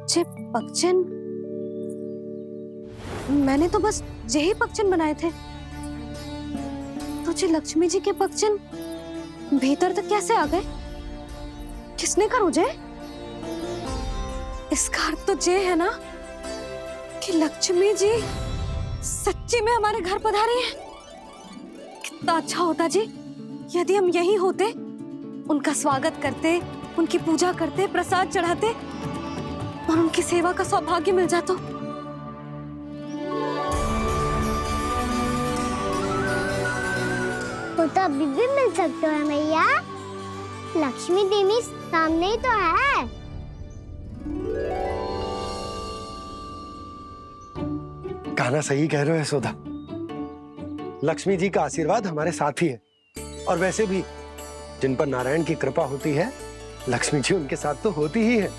जे पगचन, मैंने तो बस यही पगचन बनाए थे। तो जे लक्ष्मी जी के पगचन भीतर तक कैसे आ गए? किसने करो जे? इसका अर्थ तो ये है ना कि लक्ष्मी जी सच्ची में हमारे घर पधारी हैं। कितना अच्छा होता जी यदि हम यही होते, उनका स्वागत करते, उनकी पूजा करते, प्रसाद चढ़ाते और उनकी सेवा का सौभाग्य मिल जाता। तो अभी भी मिल सकते हो मैया, लक्ष्मी देवी सामने ही तो है। कहना सही कह रहे हो यशोदा, लक्ष्मी जी का आशीर्वाद हमारे साथ ही है। और वैसे भी जिन पर नारायण की कृपा होती है, लक्ष्मी जी उनके साथ तो होती ही है।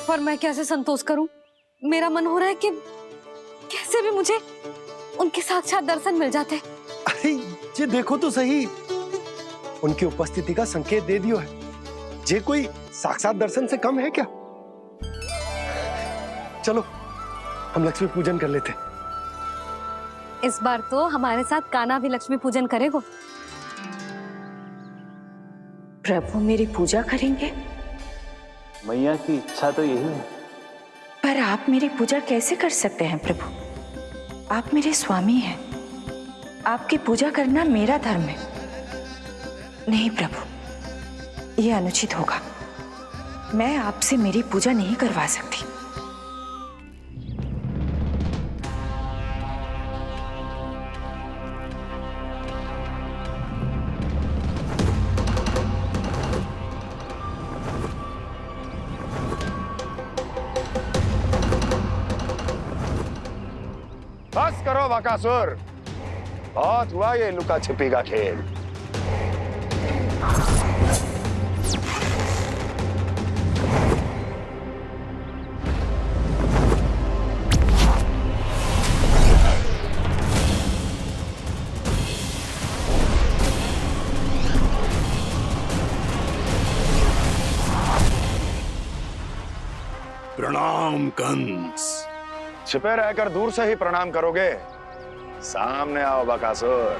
पर मैं कैसे संतोष करूं? मेरा मन हो रहा है कि कैसे भी मुझे उनके साक्षात दर्शन मिल जाते। अरे ये देखो तो सही, उनकी उपस्थिति का संकेत दे दियो है। ये कोई साक्षात दर्शन से कम है क्या? चलो हम लक्ष्मी पूजन कर लेते। इस बार तो हमारे साथ कान्हा भी लक्ष्मी पूजन करेगा। प्रभु मेरी पूजा करेंगे? मैया की इच्छा तो यही है। पर आप मेरी पूजा कैसे कर सकते हैं प्रभु? आप मेरे स्वामी हैं, आपकी पूजा करना मेरा धर्म है। नहीं प्रभु, यह अनुचित होगा। मैं आपसे मेरी पूजा नहीं करवा सकती। बस करो बकासुर, बहुत हुआ ये लुका छिपी का खेल। प्रणाम कंस। छिपे रहकर दूर से ही प्रणाम करोगे? सामने आओ बकासुर।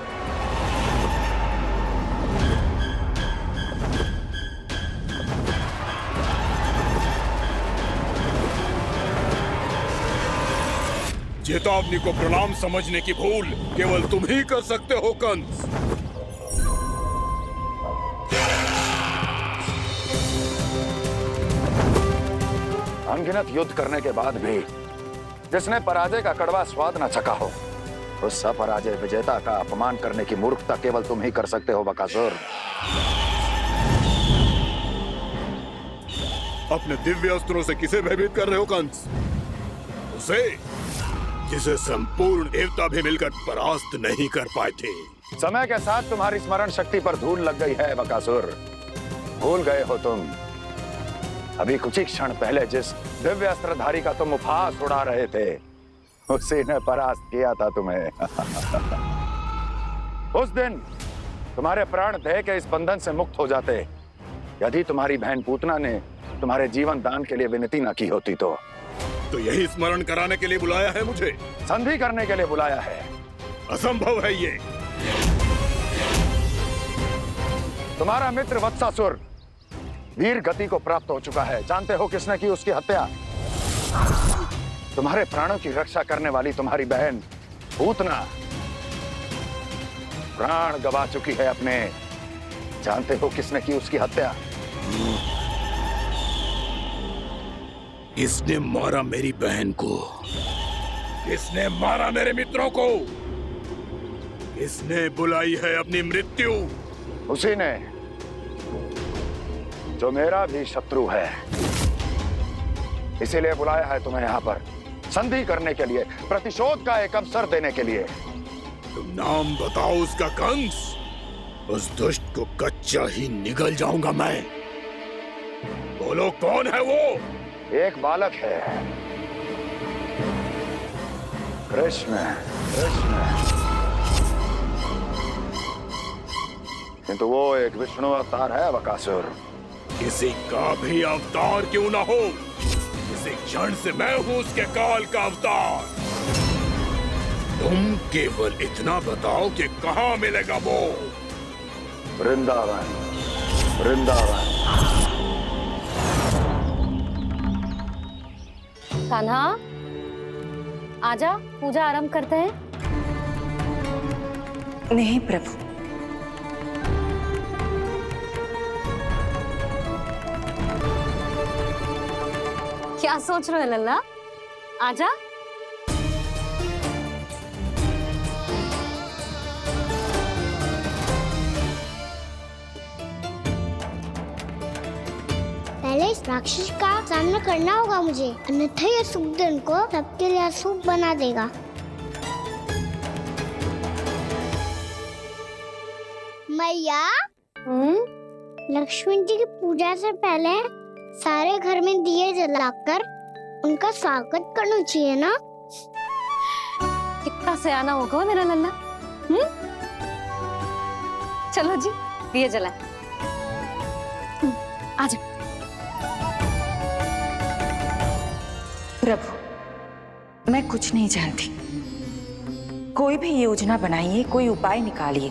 चेतावनी को प्रणाम समझने की भूल केवल तुम ही कर सकते हो कंस। अनगिनत युद्ध करने के बाद भी जिसने पराजय का कड़वा स्वाद न चखा हो, उस अपराजय विजेता का अपमान करने की मूर्खता केवल तुम ही कर सकते हो बकासुर। अपने दिव्य अस्त्रों से किसे भयभीत कर रहे हो कंस? उसे जिसे संपूर्ण देवता भी मिलकर परास्त नहीं कर पाए थे। समय के साथ तुम्हारी स्मरण शक्ति पर धूल लग गई है बकासुर। भूल गए हो तुम अभी कुछ ही क्षण पहले जिस दिव्य अस्त्रधारी का तुम उपहास उड़ा रहे थे, उसी ने परास्त किया था तुम्हें। उस दिन तुम्हारे प्राण देह के इस बंधन से मुक्त हो जाते यदि तुम्हारी बहन पूतना ने तुम्हारे जीवन दान के लिए विनती न की होती। तो यही स्मरण कराने के लिए बुलाया है मुझे? संधि करने के लिए बुलाया है। असंभव है ये। तुम्हारा मित्र वत्सासुर वीर गति को प्राप्त हो चुका है। जानते हो किसने की उसकी हत्या? तुम्हारे प्राणों की रक्षा करने वाली तुम्हारी बहन पूतना प्राण गवा चुकी है अपने। जानते हो किसने की उसकी हत्या? इसने मारा मेरी बहन को, इसने मारा मेरे मित्रों को, इसने बुलाई है अपनी मृत्यु। उसी ने जो मेरा भी शत्रु है, इसीलिए बुलाया है तुम्हें यहाँ पर संधि करने के लिए, प्रतिशोध का एक अवसर देने के लिए। तुम नाम बताओ उसका कंस, उस दुष्ट को कच्चा ही निगल जाऊंगा मैं। बोलो कौन है वो? एक बालक है, कृष्ण। किंतु वो एक विष्णु अवतार है बकासुर। किसी का भी अवतार क्यों ना हो, किसी क्षण से मैं हूं उसके काल का अवतार। तुम केवल इतना बताओ कि कहां मिलेगा वो। वृंदावन, वृंदावन। कान्हा, आजा, पूजा आरंभ करते हैं। नहीं प्रभु, क्या सोच रहे हो लल्ला? आजा। पहले इस राक्षस का सामना करना होगा मुझे, अन्यथा ये सुखदन को सबके लिए अशुभ बना देगा। मैया, लक्ष्मण जी की पूजा से पहले सारे घर में दिए जलाकर उनका स्वागत करना चाहिए ना? कितना सयाना होगा मेरा लल्ला। चलो जी, दिए जलाए। आजा। प्रभु मैं कुछ नहीं जानती। कोई भी योजना बनाइए, कोई उपाय निकालिए,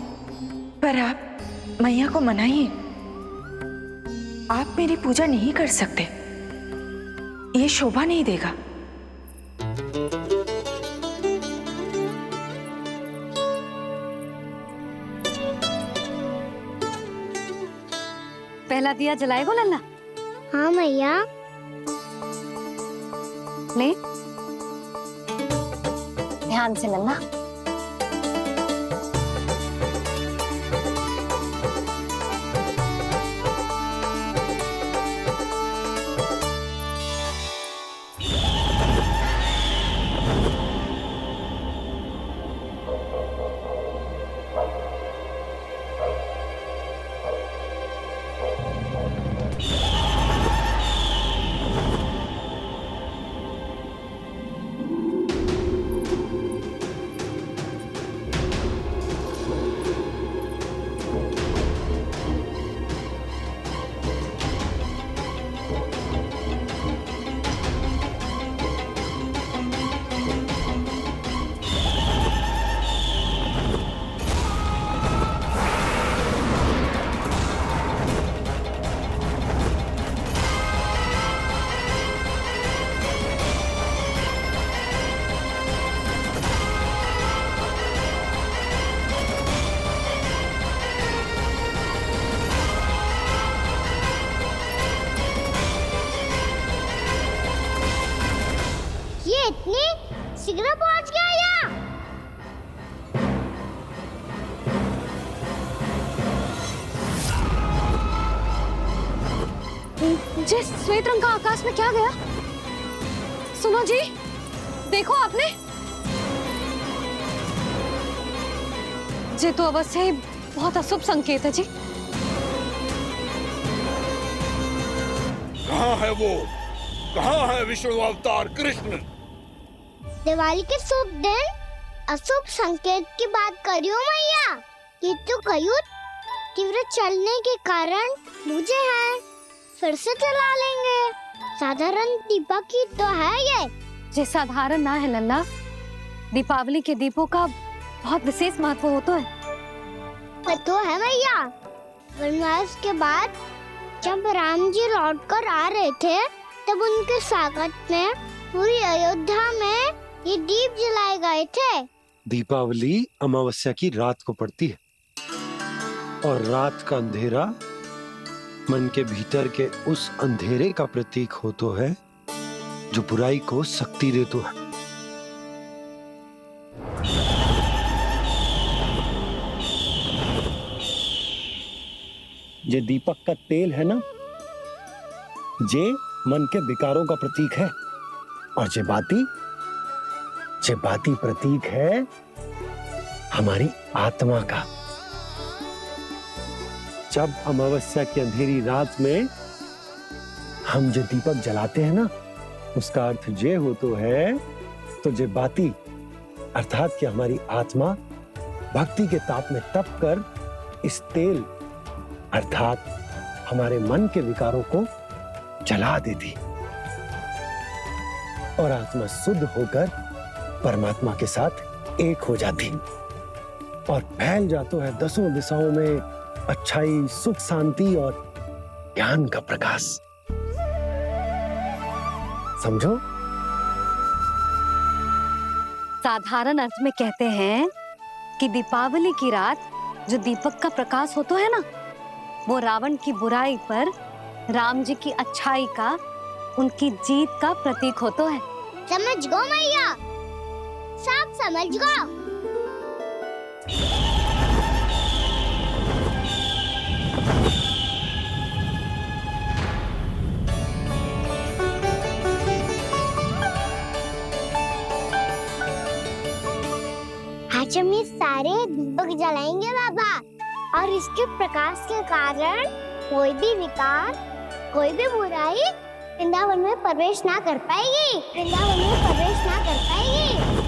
पर आप मैया को मनाइए। आप मेरी पूजा नहीं कर सकते, ये शोभा नहीं देगा। पहला दिया जलाएगो लल्ला? हाँ मैया। ले, ध्यान से लल्ला। इतनी शीघ्र पहुंच गया यहाँ? जे श्वेत रंग का आकाश में क्या गया? सुनो जी, देखो आपने, जे तो अवश्य ही बहुत अशुभ संकेत है जी। कहाँ है वो? कहाँ है विष्णु अवतार कृष्ण? दिवाली के शुभ दिन अशुभ संकेत की बात करियो मैया। ये तो कयूर तीव्र चलने के कारण मुझे है, फिर से चला लेंगे। साधारण दीपक ही तो है ये साधारण ना है लल्ला, दीपावली के दीपों का बहुत विशेष महत्व होता है। तो है मैया। वनवास के बाद जब राम जी लौट कर आ रहे थे, तब उनके स्वागत में पूरी अयोध्या में ये दीप जलाए गए थे। दीपावली अमावस्या की रात को पड़ती है और रात का अंधेरा मन के भीतर के उस अंधेरे का प्रतीक होता है जो बुराई को शक्ति देता है। ये दीपक का तेल है ना, जे मन के विकारों का प्रतीक है, और जे बाती प्रतीक है हमारी आत्मा का। जब अमावस्या की अंधेरी रात में हम जो दीपक जलाते हैं ना, उसका अर्थ जे हो तो है, तो जे बाती अर्थात कि हमारी आत्मा भक्ति के ताप में तप कर इस तेल अर्थात हमारे मन के विकारों को जला देती। और आत्मा शुद्ध होकर परमात्मा के साथ एक हो जाती और फैल जाता है दसों दिशाओं में अच्छाई, सुख, शांति और ज्ञान का प्रकाश। समझो? साधारण अर्थ में कहते हैं कि दीपावली की रात जो दीपक का प्रकाश होता है ना, वो रावण की बुराई पर राम जी की अच्छाई का, उनकी जीत का प्रतीक होता है। समझ गो मैया, सब समझ गो। आज हम ये सारे दीपक जलाएंगे बाबा, और इसके प्रकाश के कारण कोई भी विकार, कोई भी बुराई वृंदावन में प्रवेश ना कर पाएगी, वृंदावन में प्रवेश ना कर पाएगी।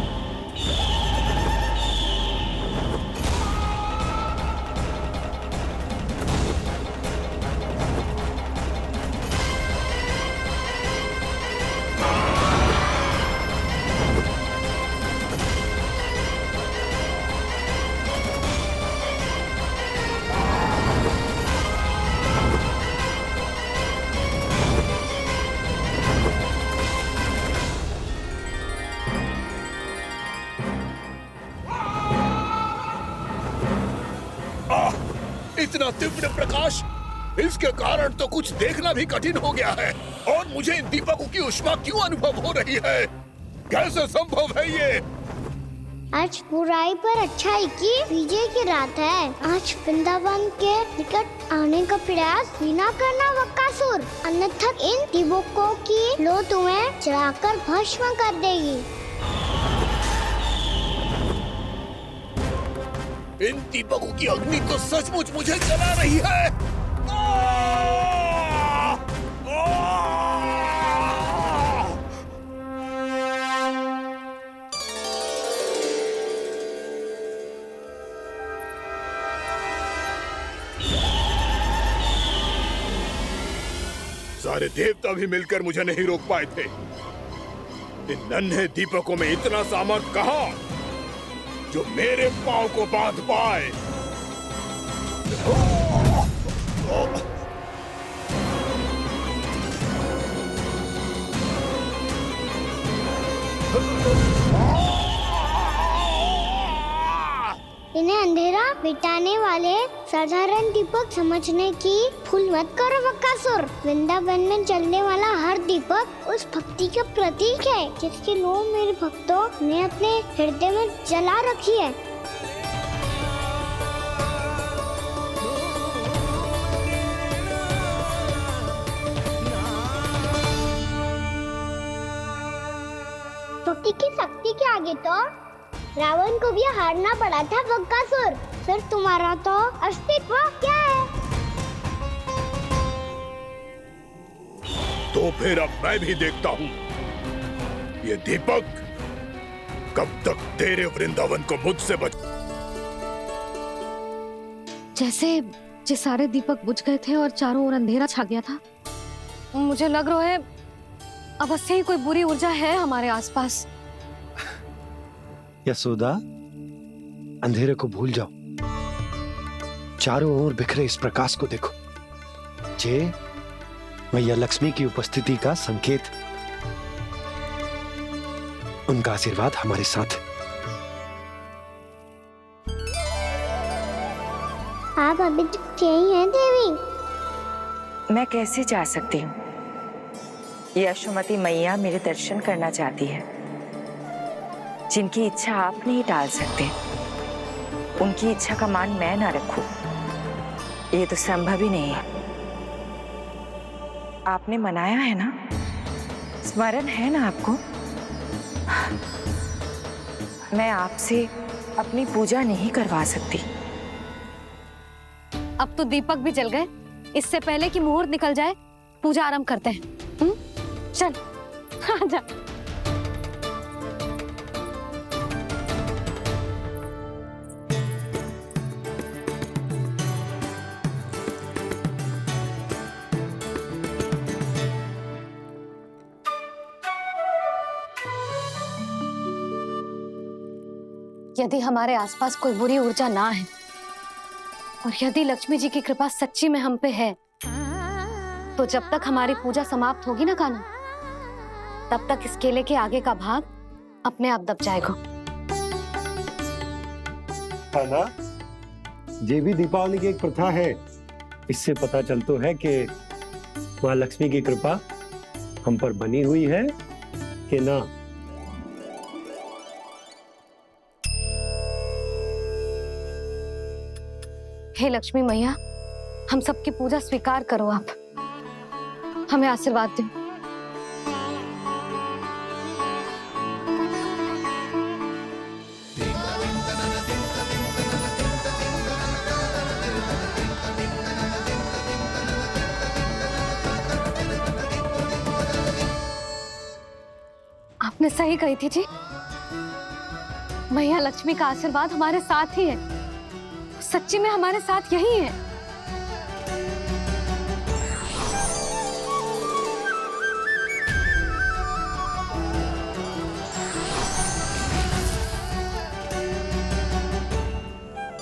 इतना तीव्र प्रकाश, इसके कारण तो कुछ देखना भी कठिन हो गया है। और मुझे इन दीपकों की ऊष्मा क्यों अनुभव हो रही है? कैसे संभव है ये? आज बुराई पर अच्छाई की विजय की रात है। आज वृंदावन के निकट आने का प्रयास भी ना करना बकासुर, अन्यथा इन दीपकों की लो तुम्हें जलाकर भस्म कर देगी। इन दीपकों की अग्नि तो सचमुच मुझे जला रही है। सारे देवता भी मिलकर मुझे नहीं रोक पाए थे। इन नन्हे दीपकों में इतना सामर्थ कहां जो मेरे पांव को बांध पाए। इन्हें अंधेरा मिटाने वाले साधारण दीपक समझने की भूल मत करो बकासुर। वृंदावन में जलने वाला हर दीपक उस भक्ति का प्रतीक है जिसकी लो मेरे भक्तों ने अपने हृदय में जला रखी है। भक्ति की शक्ति के आगे तो रावण को भी हारना पड़ा था बकासुर। फिर तुम्हारा तो अस्तित्व क्या है? तो फिर अब मैं भी देखता हूँ ये दीपक कब तक तेरे वृंदावन को मुझसे बच। जैसे सारे दीपक बुझ गए थे और चारों ओर अंधेरा छा गया था, मुझे लग रहा है अवश्य ही कोई बुरी ऊर्जा है हमारे आसपास। यशोदा, अंधेरे को भूल जाओ, चारों ओर बिखरे इस प्रकाश को देखो। जे मैया लक्ष्मी की उपस्थिति का संकेत, उनका आशीर्वाद हमारे साथ। आप अभी तक यही हैं देवी? मैं कैसे जा सकती हूँ? यशोमती मैया मेरे दर्शन करना चाहती है, जिनकी इच्छा आप नहीं टाल सकते। उनकी इच्छा का मान मैं ना रखूं, ये तो संभव ही नहीं है। आपने मनाया है ना, स्मरण है ना आपको? मैं आपसे अपनी पूजा नहीं करवा सकती। अब तो दीपक भी जल गए, इससे पहले कि मुहूर्त निकल जाए पूजा आरंभ करते हैं। चल आजा। यदि हमारे आसपास कोई बुरी ऊर्जा ना है और यदि लक्ष्मी जी की कृपा सच्ची में हम पे है, तो जब तक हमारी पूजा समाप्त होगी ना कान्हा, तब तक इस केले के आगे का भाग अपने आप दब जाएगा। कान्हा, ये भी दीपावली की एक प्रथा है। इससे पता चलता है कि माँ लक्ष्मी की कृपा हम पर बनी हुई है कि ना। हे लक्ष्मी मैया, हम सबकी पूजा स्वीकार करो, आप हमें आशीर्वाद दो। आपने सही कही थी जी, मैया लक्ष्मी का आशीर्वाद हमारे साथ ही है, सच्ची में हमारे साथ यही है।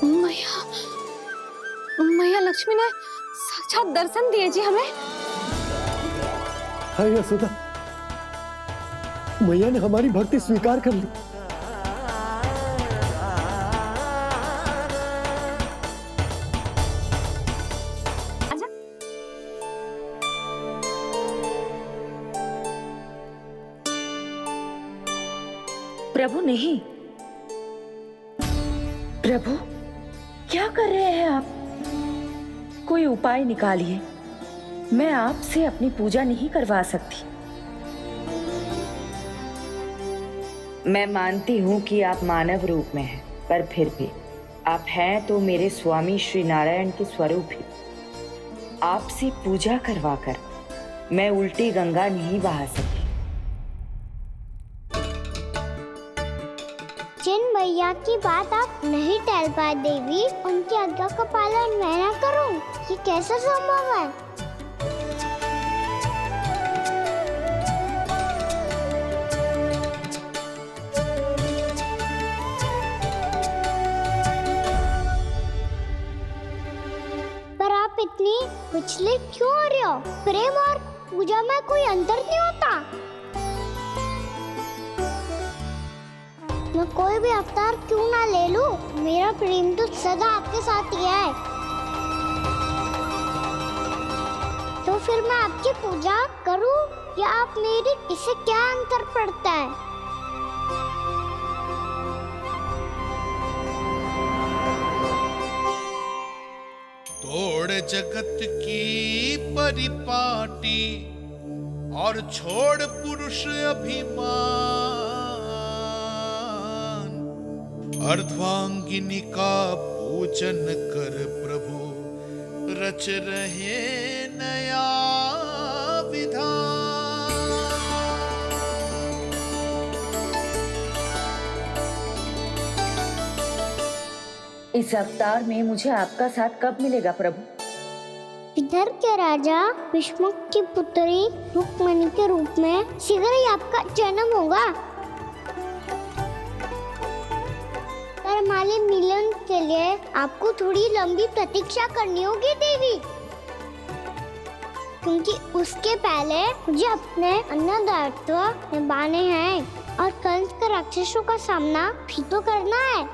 मैया मैया लक्ष्मी ने साक्षात दर्शन दिए जी हमें। हाय यशोदा, मैया ने हमारी भक्ति स्वीकार कर ली। प्रभु नहीं, प्रभु क्या कर रहे हैं आप? कोई उपाय निकालिए, मैं आपसे अपनी पूजा नहीं करवा सकती। मैं मानती हूँ कि आप मानव रूप में हैं, पर फिर भी आप हैं तो मेरे स्वामी श्री नारायण के स्वरूप ही। आपसे पूजा करवाकर मैं उल्टी गंगा नहीं बहा सकती। जिन भैया की बात आप नहीं टल पाए देवी, उनकी आज्ञा का पालन मैं ना करूं, ये कैसे संभव है? पर आप इतनी विचलित क्यों हो रहे हो? प्रेम और पूजा में कोई अंतर नहीं होता। मैं कोई भी अवतार क्यों ना ले लूं, मेरा प्रेम तो सदा आपके साथ ही है। तो फिर मैं आपकी पूजा करूं या आप मेरी, इससे क्या अंतर पड़ता है? तोड़ जगत की परिपाटी और छोड़ पुरुष अभिमान, अर्धांगिनी का पूजन कर प्रभु रच रहे नया विधान। इस अवतार में मुझे आपका साथ कब मिलेगा प्रभु? इधर के राजा भीष्मक की पुत्री रुक्मणी के रूप में शीघ्र ही आपका जन्म होगा। पर हमारे मिलन के लिए आपको थोड़ी लंबी प्रतीक्षा करनी होगी देवी, क्योंकि उसके पहले मुझे अपने अन्य दायित्व निभाने हैं और कंस के राक्षसों का सामना भी तो करना है।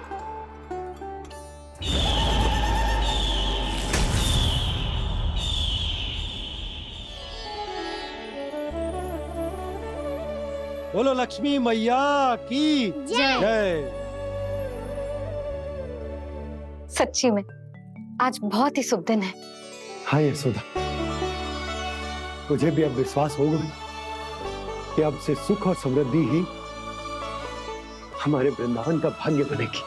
बोलो लक्ष्मी मैया की जय। सच्ची में आज बहुत ही शुभ दिन है। हाँ यशोदा, मुझे भी अब विश्वास हो गया कि अब से सुख और समृद्धि ही हमारे वृंदावन का भाग्य बनेगी।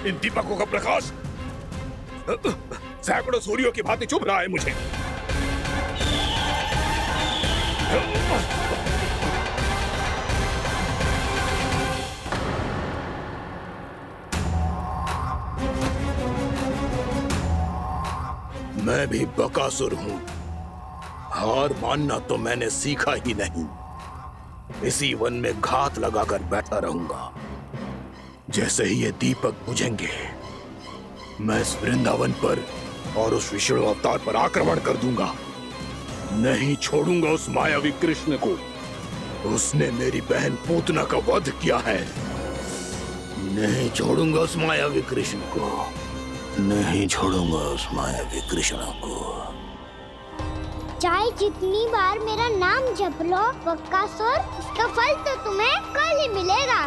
इन दीपकों का प्रकाश सैकड़ों सूर्यों की भांति चुभ रहा है मुझे। मैं भी बकासुर हूँ। हार मानना तो मैंने सीखा ही नहीं। इसी वन में घात लगाकर बैठा रहूंगा। जैसे ही ये दीपक बुझेंगे, मैं इस वृंदावन पर और उस विष्णु अवतार पर आक्रमण कर दूंगा। नहीं छोड़ूंगा उस मायावी कृष्ण को। उसने मेरी बहन पूतना का वध किया है। नहीं छोड़ूंगा उस मायावी कृष्ण को। नहीं छोड़ूंगा उस मायावी कृष्ण को। चाहे जितनी बार मेरा नाम जप लो बकासुर, इसका फल तो तुम्हें कल ही मिलेगा।